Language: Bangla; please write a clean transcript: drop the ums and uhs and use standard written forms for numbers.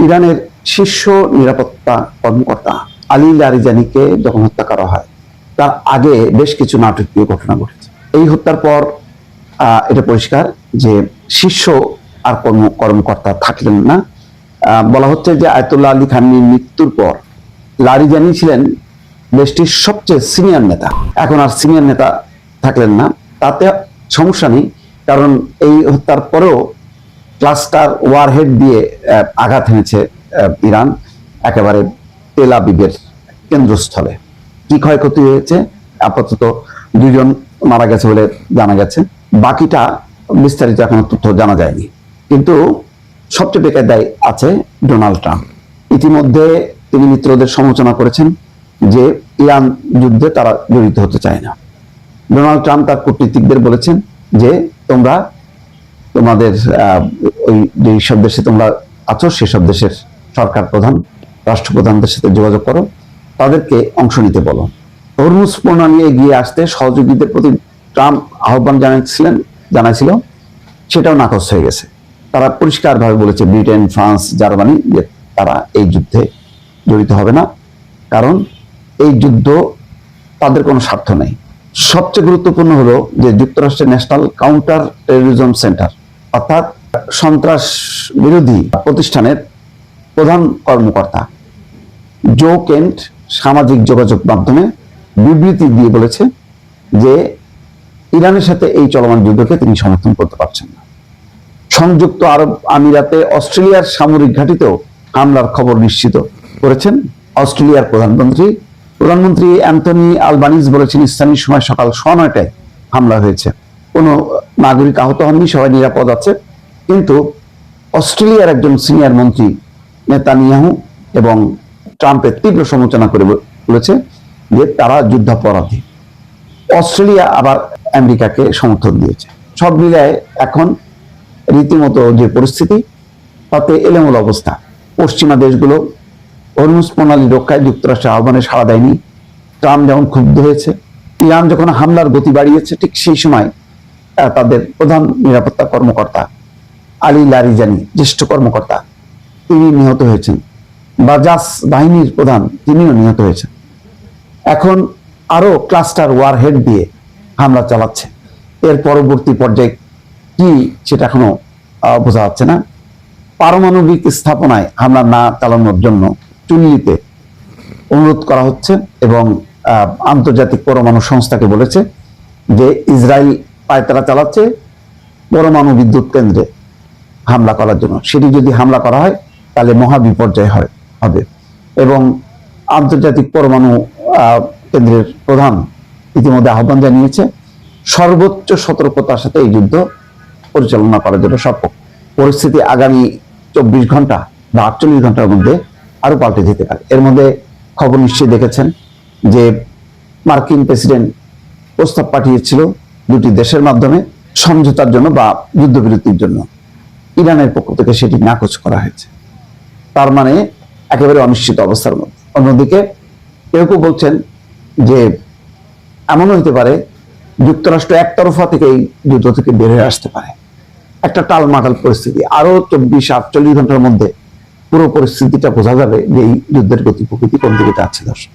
ইরানের শীর্ষ নিরাপত্তা কর্মকর্তা আলী লারিজানিকে যখন হত্যা করা হয় তার আগে বেশ কিছু নাটকীয় ঘটনা ঘটেছে। এই হত্যার পর এটা পরিষ্কার যে শীর্ষ আর কর্মকর্তা থাকলেন না। বলা হচ্ছে যে আয়াতুল্লাহ আলী খামেনির মৃত্যুর পর লারিজানি ছিলেন দেশটির সবচেয়ে সিনিয়র নেতা, এখন আর সিনিয়র নেতা থাকলেন না। তাতে সমস্যা নেই, কারণ এই হত্যার পরেও ক্লাস্টার ওয়ারহেড দিয়ে আঘাত এনেছে ইরান একেবারে তেল আবিবের কেন্দ্রস্থলে। কি ক্ষয়ক্ষতি হয়েছে? আপাতত 2 জন মারা গেছে বলে জানা গেছে, বাকিটা বিস্তারিত এখনো তথ্য জানা যায়নি। কিন্তু সবচেয়ে বেকায়দায় আছে ডোনাল্ড ট্রাম্প। ইতিমধ্যে তিনি মিত্রদের সমালোচনা করেছেন যে ইরান যুদ্ধে তারা জড়িত হতে চায় না। ডোনাল্ড ট্রাম্প তার কূটনীতিকদের বলেছেন যে তোমরা তোমাদের ওই যেসব দেশে তোমরা আছো সেসব দেশের সরকার প্রধান, রাষ্ট্রপ্রধানদের সাথে যোগাযোগ করো, তাদেরকে অংশ নিতে বলো। হরমুজ প্রণালী এগিয়ে আসতে সহযোগীদের প্রতি ট্রাম্প আহ্বান জানাইছিল, সেটাও নাকচ হয়ে গেছে। তারা পরিষ্কারভাবে বলেছে ব্রিটেন, ফ্রান্স, জার্মানি যে তারা এই যুদ্ধে জড়িত হবে না, কারণ এই যুদ্ধ তাদের কোনো স্বার্থ নেই। সবচেয়ে গুরুত্বপূর্ণ হলো যে যুক্তরাষ্ট্রের ন্যাশনাল কাউন্টার টেরোরিজম সেন্টার অর্থাৎ সন্ত্রাস বিরোধী প্রতিষ্ঠানের প্রধান কর্মকর্তা জো কেন্ট সামাজিক যোগাযোগ মাধ্যমে বিবৃতি দিয়ে বলেছে যে ইরানের সাথে এই চলমান যুদ্ধকে তিনি সমর্থন করতে পারছেন না। সংযুক্ত আরব আমিরাতে অস্ট্রেলিয়ার সামরিক ঘাঁটিতেও হামলার খবর নিশ্চিত করেছেন অস্ট্রেলিয়ার প্রধানমন্ত্রী অ্যান্থনি আলবানিজ বলেছেন স্থানীয় সময় সকাল 9:30টায় হামলা হয়েছে, কোনো নাগরিক আহত হননি, সবাই নিরাপদ আছে। কিন্তু অস্ট্রেলিয়ার একজন সিনিয়র মন্ত্রী নেতানিয়াহু এবং ট্রাম্পের তীব্র সমালোচনা করে বলেছে যে তারা যুদ্ধাপরাধী। অস্ট্রেলিয়া আবার আমেরিকাকে সমর্থন দিয়েছে। সব মিলায় এখন রীতিমতো যে পরিস্থিতি, তাতে এলোমেলো অবস্থা। পশ্চিমা দেশগুলো হরমুজ প্রণালী রক্ষায় যুক্তরাষ্ট্রের আহ্বানে সাড়া দেয়নি। ট্রাম্প যেমন ক্ষুব্ধ হয়েছে, ইরান যখন হামলার গতি বাড়িয়েছে, ঠিক সেই সময় তাদের প্রধান নিরাপত্তা কর্মকর্তা আলী লারিজানি, জ্যেষ্ঠ কর্মকর্তা, তিনি নিহত হয়েছেন। বাজাস বাহিনীর প্রধান তিনিও নিহত হয়েছেন। এখন আরো ক্লাস্টার ওয়ারহেড দিয়ে হামলা চালাচ্ছে। এর পরবর্তী পর্যায়ে কি সেটা এখনো বোঝা যাচ্ছে না। পারমাণবিক স্থাপনায় হামলা না চালানোর জন্য চুল্লিতে অনুরোধ করা হচ্ছে এবং আন্তর্জাতিক পরমাণু সংস্থাকে বলেছে যে ইসরায়েল পায়তারা চালাচ্ছে পরমাণু বিদ্যুৎ কেন্দ্রে হামলা করার জন্য। সেটি যদি হামলা করা হয় তাহলে মহা বিপর্যয় হবে। এবং আন্তর্জাতিক পরমাণু কেন্দ্রের প্রধান ইতিমধ্যে আহ্বান জানিয়েছে সর্বোচ্চ সতর্কতার সাথে এই যুদ্ধ পরিচালনা করার জন্য। সব পরিস্থিতি আগামী 24 ঘন্টা বা 48 ঘন্টার মধ্যে আরো পাল্টে যেতে পারে। এর মধ্যে খবর নিশ্চয়ই দেখেছেন যে মার্কিন প্রেসিডেন্ট প্রস্তাব পাঠিয়েছিল দুটি দেশের মাধ্যমে সমঝোতার জন্য বা যুদ্ধবিরতির জন্য। ইরানের পক্ষ থেকে সেটি নাকচ করা হয়েছে। তার মানে একেবারে অনিশ্চিত অবস্থার মধ্যে। অন্যদিকে কেউ কেউ বলছেন যে এমনও হতে পারে যুক্তরাষ্ট্র একতরফা থেকে এই যুদ্ধ থেকে বের হয়ে আসতে পারে। একটা টালমাটাল পরিস্থিতি। আরো 24-48 ঘন্টার মধ্যে পুরো পরিস্থিতিটা বোঝা যাবে যে এই যুদ্ধের গতি প্রকৃতি কোন দিকে যাচ্ছে। দর্শক।